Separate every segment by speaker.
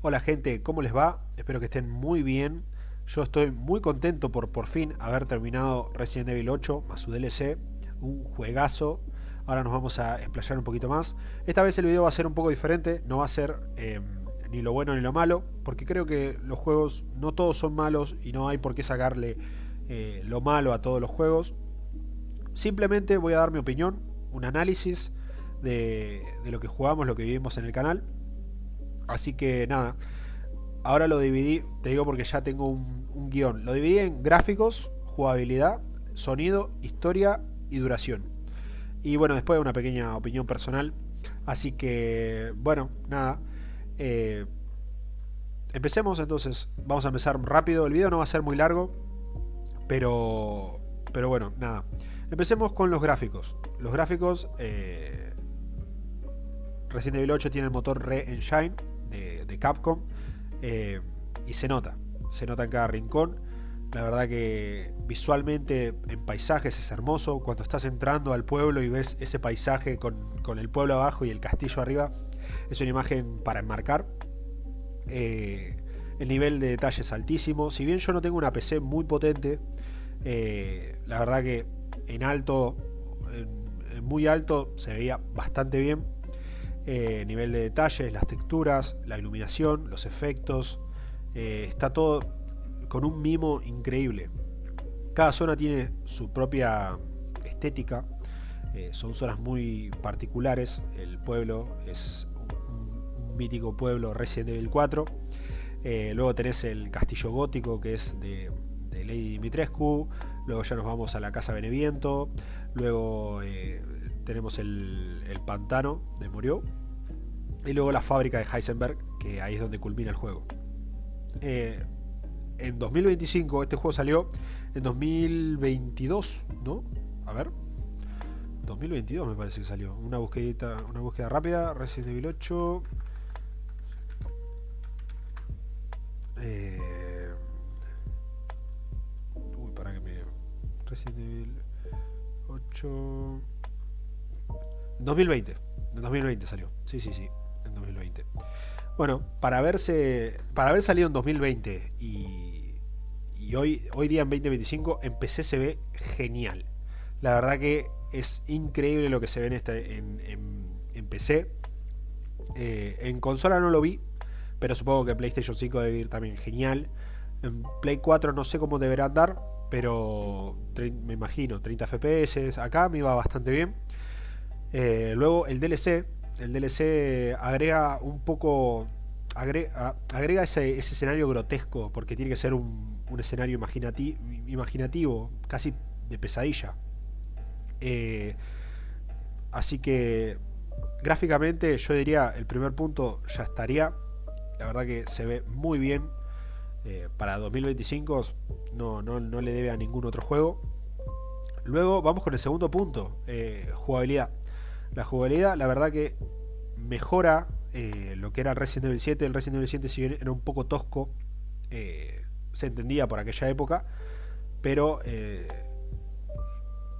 Speaker 1: Hola gente, ¿cómo les va? Espero que estén muy bien. Yo estoy muy contento por fin haber terminado Resident Evil 8 más su DLC. Un juegazo. Ahora nos vamos a explayar un poquito más. Esta vez el video va a ser un poco diferente. No va a ser ni lo bueno ni lo malo. Porque creo que los juegos no todos son malos y no hay por qué sacarle lo malo a todos los juegos. Simplemente voy a dar mi opinión, un análisis de lo que jugamos, lo que vivimos en el canal. Así que nada, ahora lo dividí, te digo porque ya tengo un guión. Lo dividí en gráficos, jugabilidad, sonido, historia y duración. Y bueno, después una pequeña opinión personal. Así que, bueno, nada. eh, Empecemos entonces. Vamos a empezar rápido. El video no va a ser muy largo. Pero bueno, nada. Empecemos con los gráficos. Los gráficos... Resident Evil 8 tiene el motor Re-Engine de Capcom. Y se nota en cada rincón. La verdad que visualmente en paisajes es hermoso. Cuando estás entrando al pueblo y ves ese paisaje con el pueblo abajo y el castillo arriba, es una imagen para enmarcar. El nivel de detalle es altísimo. Si bien yo no tengo una PC muy potente, la verdad que en alto, en muy alto, se veía bastante bien. Nivel de detalles, las texturas, la iluminación, los efectos, está todo con un mimo increíble. Cada zona tiene su propia estética. Son zonas muy particulares. El pueblo es un mítico pueblo Resident Evil 4. Luego tenés el castillo gótico, que es de Lady Dimitrescu. Luego ya nos vamos a la casa Beneviento. Luego tenemos el pantano de Murió. Y luego la fábrica de Heisenberg, que ahí es donde culmina el juego. En 2025, este juego salió en 2022, ¿no? A ver. 2022 me parece que salió. Una búsqueda rápida. Resident Evil 8. Para que me... Resident Evil 8... En 2020. En 2020 salió. Sí. En 2020. Bueno, para haber salido en 2020 y hoy día en 2025, en PC se ve genial. La verdad que es increíble lo que se ve en PC. En consola no lo vi, pero supongo que en PlayStation 5 debe ir también genial. En Play 4 no sé cómo deberá andar, pero me imagino 30 FPS. Acá me iba bastante bien. Luego el DLC agrega un poco, agrega ese escenario grotesco, porque tiene que ser un escenario imaginativo, casi de pesadilla. Así que gráficamente yo diría el primer punto ya estaría. La verdad que se ve muy bien. Para 2025 no le debe a ningún otro juego. Luego vamos con el segundo punto, jugabilidad. La jugabilidad, la verdad que mejora lo que era el Resident Evil 7. El Resident Evil 7, si bien era un poco tosco, se entendía por aquella época, pero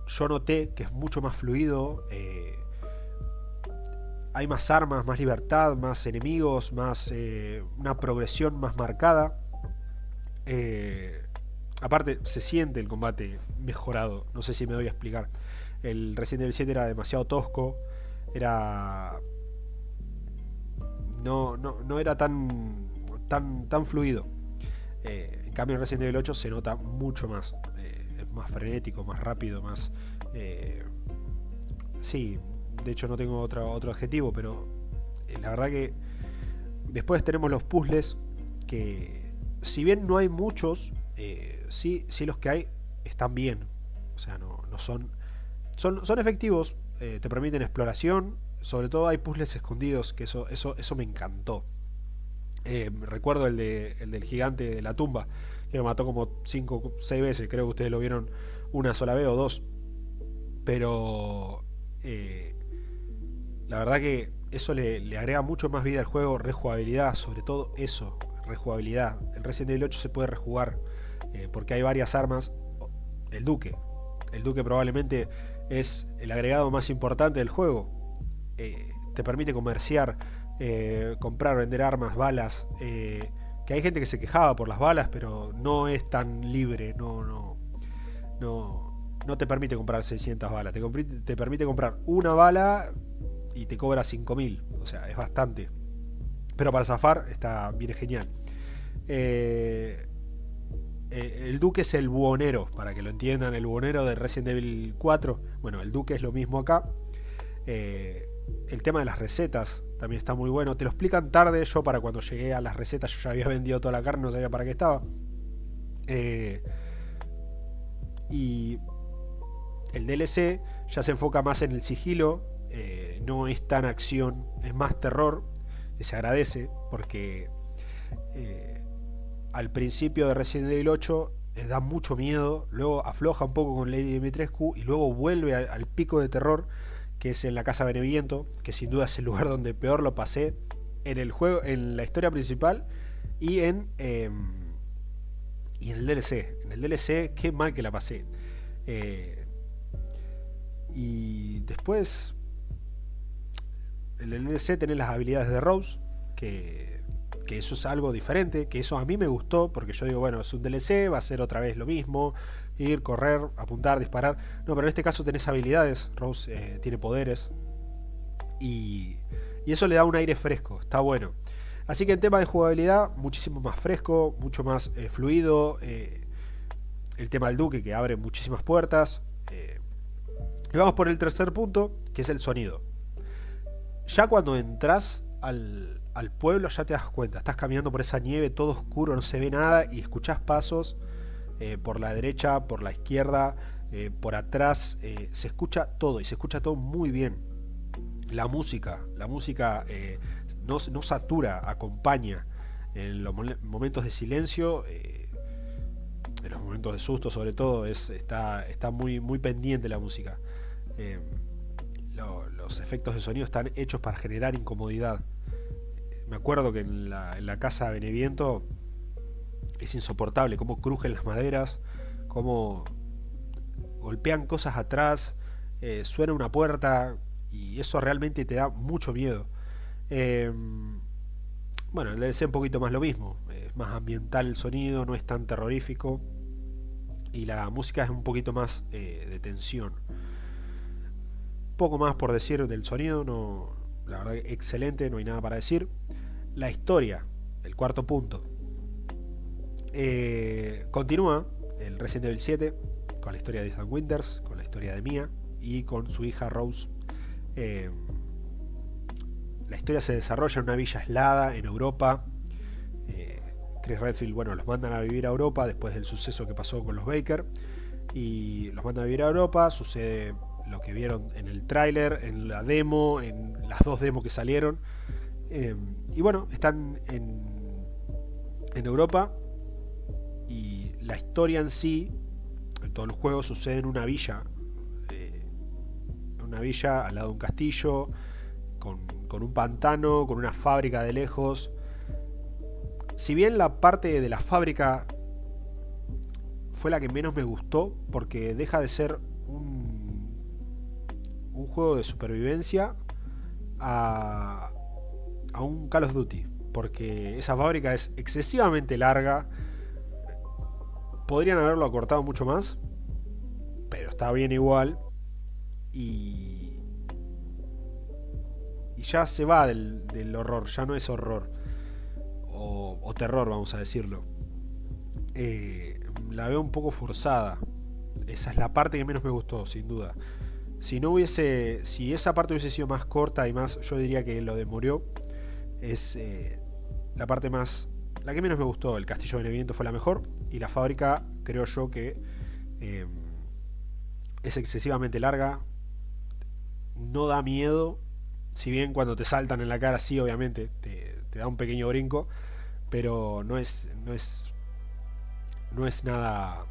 Speaker 1: yo noté que es mucho más fluido. Hay más armas, más libertad, más enemigos, más una progresión más marcada. Aparte, se siente el combate mejorado. No sé si me doy a explicar. El Resident Evil 7 era demasiado tosco. Era... No era tan fluido. En cambio en Resident Evil 8 se nota mucho más. Es más frenético, más rápido, más... sí, de hecho no tengo otro adjetivo, pero la verdad que después tenemos los puzzles que, si bien no hay muchos, sí los que hay están bien. O sea, no son efectivos, te permiten exploración. Sobre todo hay puzzles escondidos, que eso me encantó. Recuerdo el del gigante de la tumba, que me mató como 5 o 6 veces. Creo que ustedes lo vieron una sola vez o dos. Pero la verdad que eso le agrega mucho más vida al juego. Rejugabilidad, sobre todo eso, rejugabilidad. El Resident Evil 8 se puede rejugar, porque hay varias armas. El Duque probablemente es el agregado más importante del juego. Te permite comerciar comprar, vender armas, balas. Que hay gente que se quejaba por las balas, pero no es tan libre, no te permite comprar 600 balas, te permite comprar una bala y te cobra 5.000, o sea, es bastante. Pero para zafar viene genial. El Duque es el buhonero, para que lo entiendan, el buhonero de Resident Evil 4. Bueno, el Duque es lo mismo acá. El tema de las recetas también está muy bueno. Te lo explican tarde. Yo, para cuando llegué a las recetas, yo ya había vendido toda la carne, no sabía para qué estaba. Y el DLC ya se enfoca más en el sigilo. No es tan acción, es más terror. Que se agradece porque al principio de Resident Evil 8 da mucho miedo. Luego afloja un poco con Lady Dimitrescu y luego vuelve al pico de terror, que es en la Casa Beneviento, que sin duda es el lugar donde peor lo pasé en el juego, en la historia principal y en el DLC. En el DLC, qué mal que la pasé. Y después, en el DLC tenés las habilidades de Rose, que eso es algo diferente, que eso a mí me gustó, porque yo digo, bueno, es un DLC, va a ser otra vez lo mismo, ir, correr, apuntar, disparar. No, pero en este caso tenés habilidades. Rose tiene poderes y eso le da un aire fresco, está bueno. Así que en tema de jugabilidad, muchísimo más fresco, mucho más fluido. El tema del Duque, que abre muchísimas puertas. Y vamos por el tercer punto, que es el sonido. Ya cuando entras al pueblo ya te das cuenta, estás caminando por esa nieve, todo oscuro, no se ve nada, y escuchás pasos por la derecha, por la izquierda, por atrás, se escucha todo, y se escucha todo muy bien. La música no satura, acompaña en los momentos de silencio, en los momentos de susto sobre todo, está muy, muy pendiente la música. Los efectos de sonido están hechos para generar incomodidad. Me acuerdo que en la casa Beneviento es insoportable cómo crujen las maderas, cómo golpean cosas atrás, suena una puerta, y eso realmente te da mucho miedo. Bueno, el DLC un poquito más lo mismo, es más ambiental el sonido, no es tan terrorífico, y la música es un poquito más de tensión. Poco más por decir del sonido, no, la verdad excelente, no hay nada para decir. La historia, el cuarto punto. Continúa el Resident Evil 7 con la historia de Ethan Winters, con la historia de Mia y con su hija Rose. La historia se desarrolla en una villa aislada en Europa. Chris Redfield, bueno, los mandan a vivir a Europa después del suceso que pasó con los Baker, y los mandan a vivir a Europa. Sucede lo que vieron en el tráiler, en la demo, en las dos demos que salieron. Y bueno, están en Europa, y la historia en sí, en todo el juego, sucede en una villa. Una villa al lado de un castillo, con un pantano, con una fábrica de lejos. Si bien la parte de la fábrica fue la que menos me gustó, porque deja de ser un juego de supervivencia a un Call of Duty, porque esa fábrica es excesivamente larga. Podrían haberlo acortado mucho más, pero está bien igual, y ya se va del horror, ya no es horror o terror, vamos a decirlo. La veo un poco forzada. Esa es la parte que menos me gustó, sin duda. Si esa parte hubiese sido más corta y más, yo diría que lo de Murió es la parte más, la que menos me gustó. El castillo de Beneviento fue la mejor, y la fábrica creo yo que es excesivamente larga, no da miedo, si bien cuando te saltan en la cara sí, obviamente te da un pequeño brinco, pero no es nada,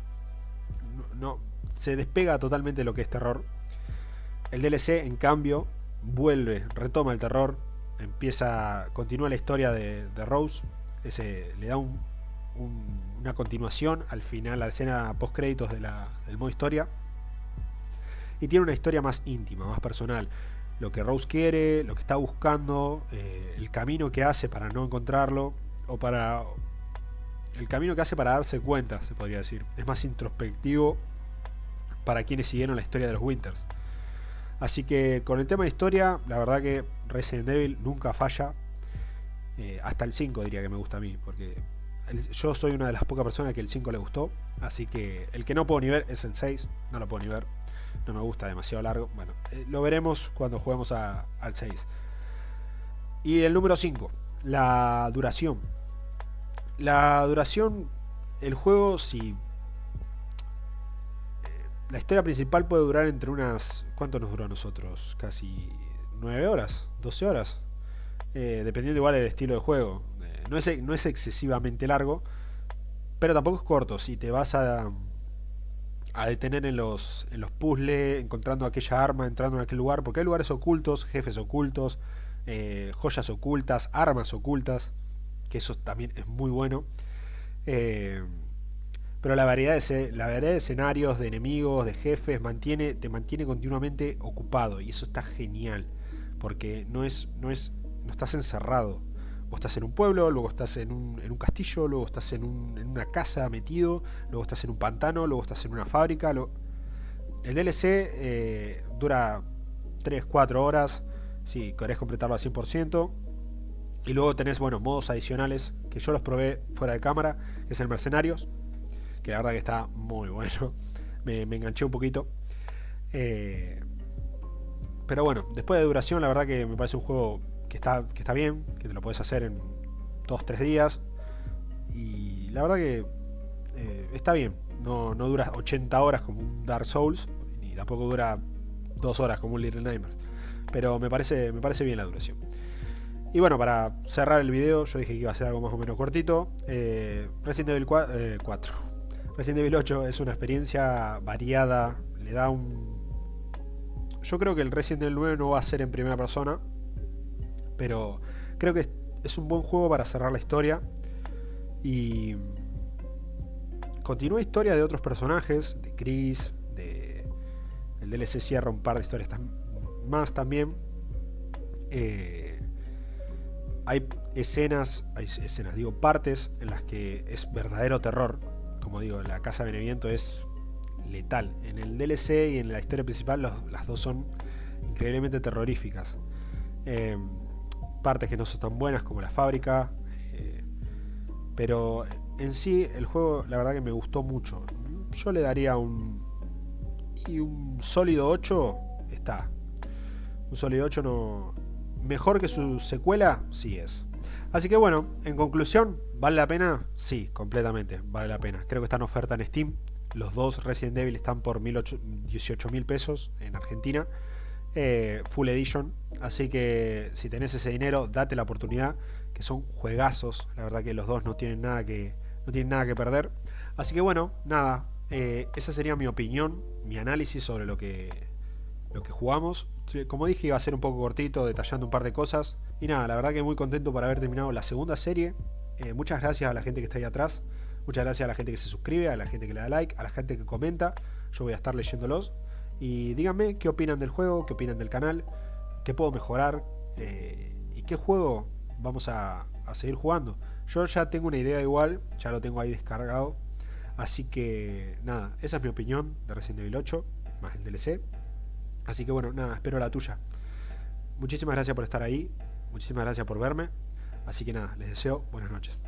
Speaker 1: no se despega totalmente de lo que es terror. El DLC, en cambio, retoma el terror, continúa la historia de Rose, le da una continuación al final, a la escena post créditos del modo historia, y tiene una historia más íntima, más personal. lo que Rose quiere, lo que está buscando, el camino que hace para no encontrarlo, o para el camino que hace para darse cuenta, se podría decir. Es más introspectivo para quienes siguieron la historia de los Winters. Así que con el tema de historia, la verdad que Resident Evil nunca falla. Hasta el 5 diría que me gusta a mí, porque yo soy una de las pocas personas que el 5 le gustó. Así que el que no puedo ni ver es el 6, no lo puedo ni ver. No me gusta, demasiado largo. Bueno, lo veremos cuando juguemos al 6. Y el número 5, la duración. La duración, el juego, si la historia principal puede durar entre unas... ¿Cuánto nos duró a nosotros? Casi 9 horas, 12 horas. Dependiendo igual del estilo de juego. No es excesivamente largo, pero tampoco es corto. Si te vas a detener en los puzzles, encontrando aquella arma, entrando en aquel lugar, porque hay lugares ocultos, jefes ocultos, joyas ocultas, armas ocultas, que eso también es muy bueno. Pero la variedad de escenarios, de enemigos, de jefes, te mantiene continuamente ocupado, y eso está genial, porque no estás encerrado. Vos estás en un pueblo, luego estás en un castillo, luego estás en una casa metido, luego estás en un pantano, luego estás en una fábrica. El DLC dura 3-4 horas, si querés completarlo al 100%. Y luego tenés, modos adicionales, que yo los probé fuera de cámara, que es el Mercenarios, que la verdad que está muy bueno. Me enganché un poquito. Pero bueno, después de duración, la verdad que me parece un juego que está bien, que te lo puedes hacer en 2-3 días. Y la verdad que está bien. No dura 80 horas como un Dark Souls, ni tampoco dura 2 horas como un Little Nightmares. Pero me parece bien la duración. Y bueno, para cerrar el video, yo dije que iba a ser algo más o menos cortito. Resident Evil 4. Resident Evil 8 es una experiencia variada. Le da un... Yo creo que el Resident Evil 9 no va a ser en primera persona, pero creo que es un buen juego para cerrar la historia. Y continúa historia de otros personajes, de Chris, el DLC cierra un par de historias más también. Hay escenas, partes en las que es verdadero terror. Como digo, la Casa Beneviento es letal. En el DLC y en la historia principal las dos son increíblemente terroríficas. Partes que no son tan buenas como la fábrica, pero en sí el juego la verdad que me gustó mucho. Yo le daría un sólido 8. Está un sólido 8. No, mejor que su secuela, sí es. Así que bueno, en conclusión, ¿vale la pena? Sí, completamente, vale la pena. Creo que está en oferta en Steam. Los dos Resident Evil están por 18.000 pesos en Argentina, Full Edition. Así que si tenés ese dinero, date la oportunidad, que son juegazos. La verdad que los dos no tienen nada que perder. Así que bueno, nada, esa sería mi opinión, mi análisis sobre lo que jugamos. Como dije, iba a ser un poco cortito, detallando un par de cosas. Y nada, la verdad que muy contento por haber terminado la segunda serie. Muchas gracias a la gente que está ahí atrás. Muchas gracias a la gente que se suscribe, a la gente que le da like, a la gente que comenta. Yo voy a estar leyéndolos. Y díganme qué opinan del juego, qué opinan del canal, qué puedo mejorar, y qué juego vamos a seguir jugando. Yo ya tengo una idea igual, ya lo tengo ahí descargado. Así que nada, esa es mi opinión de Resident Evil 8, más el DLC. Así que bueno, nada, espero la tuya. Muchísimas gracias por estar ahí, muchísimas gracias por verme. Así que nada, les deseo buenas noches.